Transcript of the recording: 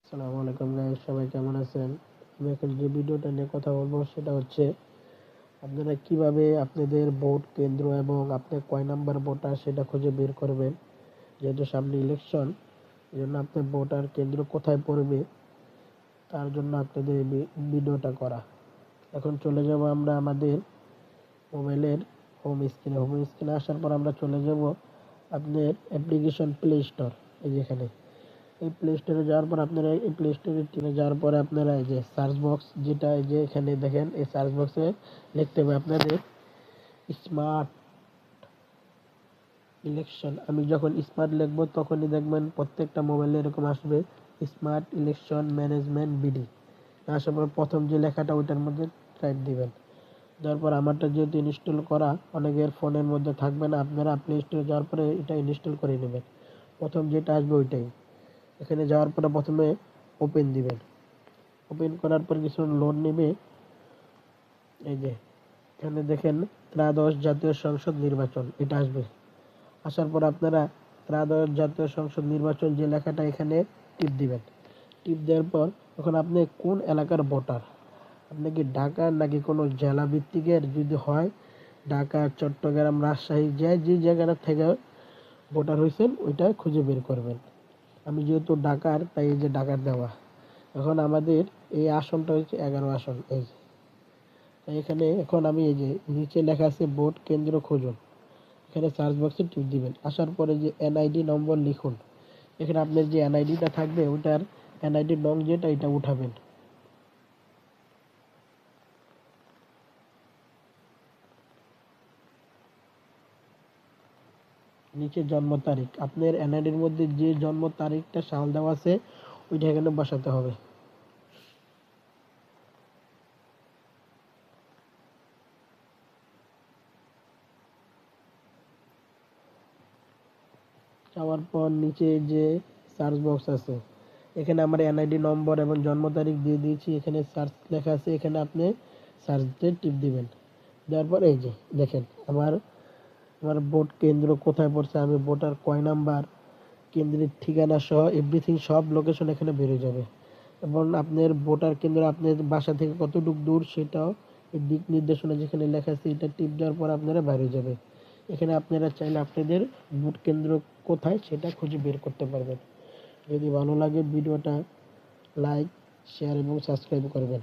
আসসালামু আলাইকুম গাইস, সবাই কেমন আছেন? আমি এখন যে ভিডিওটা নিয়ে কথা বলবো সেটা হচ্ছে আপনারা কিভাবে আপনাদের ভোট কেন্দ্র এবং আপনার কয় নাম্বার ভোটার সেটা খুঁজে বের করবেন। যেহেতু সামনে ইলেকশন, এই জন্য আপনার ভোটার কেন্দ্র কোথায় পড়বে তার জন্য আপনাদের এই ভিডিওটা করা। এখন চলে যাব আমরা আমাদের মোবাইলের হোম স্ক্রিনে আসার পর আমরা চলে যাব আপনার অ্যাপ্লিকেশন প্লে স্টোর। এই যেখানে এই প্লে স্টোরে যাওয়ার পর আপনারা এই প্লে স্টোরে যাওয়ার পরে আপনারা এই যে সার্চ বক্স, যেটা এই যে এখানে দেখেন, এই সার্চ বক্সে লিখতে হবে আপনাদের স্মার্ট ইলেকশন। আমি যখন স্মার্ট লিখবো তখনই দেখবেন প্রত্যেকটা মোবাইলে এরকম আসবে স্মার্ট ইলেকশন ম্যানেজমেন্ট বিডি। আসার পর প্রথম যে লেখাটা ওইটার মধ্যে টাইপ দিবেন। তারপর আমারটা যেহেতু ইনস্টল করা, অনেকের ফোনের মধ্যে থাকবে না, আপনারা প্লে স্টোরে যাওয়ার পরে এটা ইনস্টল করে নেবেন। প্রথম যেটা আসবে ওইটাই। এখানে যাওয়ার পরে প্রথমে ওপেন দিবেন। ওপেন করার পর কিছু লোড নেবে। এই যে এখানে দেখেন ত্রয়োদশ জাতীয় সংসদ নির্বাচন, এটা আসবে। আসার পর আপনারা ত্রয়োদশ জাতীয় সংসদ নির্বাচন যে লেখাটা এখানে টিপ দিবেন। টিপ দেওয়ার পর এখন আপনি কোন এলাকার ভোটার, আপনি কি ঢাকার নাকি কোনো জেলা ভিত্তিকের, যদি হয় ঢাকা, চট্টগ্রাম, রাজশাহী, যে জায়গাটা থেকে ভোটার হয়েছেন ওইটা খুঁজে বের করবেন। আমি যেহেতু ঢাকার, তাই এই যে ঢাকার দেওয়া। এখন আমাদের এই আসনটা হচ্ছে 11 আসন। এই যে এখানে এখন আমি এই যে নিচে লেখা আছে ভোট কেন্দ্র খুঁজুন, এখানে সার্চ বক্সে টিপ দিবেন। আসার পরে যে এনআইডি নম্বর লিখুন। এখানে আপনার যে এনআইডিটা থাকবে ওটার এনআইডি নং যেটা এটা উঠাবেন। নিচে জন্ম তারিখ, আপনার এনআইডির মধ্যে যে জন্ম তারিখটা সাল দেওয়া আছে ওইটা এখানে বসাতে হবে। যাওয়ার পর নিচে যে সার্চ বক্স আছে, এখানে আমার এনআইডি নম্বর এবং জন্ম তারিখ দিয়ে দিয়েছি। এখানে সার্চ লেখা আছে, এখানে আপনি সার্চে টিপ দিবেন। দেওয়ার পর এই যে দেখেন আমার আমার ভোট কেন্দ্র কোথায় পড়ছে, আমি ভোটার কয় নাম্বার, কেন্দ্রের ঠিকানা সহ এভরিথিং সব লোকেশন এখানে বেরিয়ে যাবে। এবং আপনার ভোটার কেন্দ্র আপনার বাসা থেকে কতটুকু দূর সেটাও এই দিক নির্দেশনা যেখানে লেখা আছে এটা টিপ দেওয়ার পর আপনারা বেরিয়ে যাবে। এখানে আপনারা চাইলে আপনাদের ভোট কেন্দ্র কোথায় সেটা খুঁজে বের করতে পারবেন। যদি ভালো লাগে ভিডিওটা লাইক, শেয়ার এবং সাবস্ক্রাইব করবেন।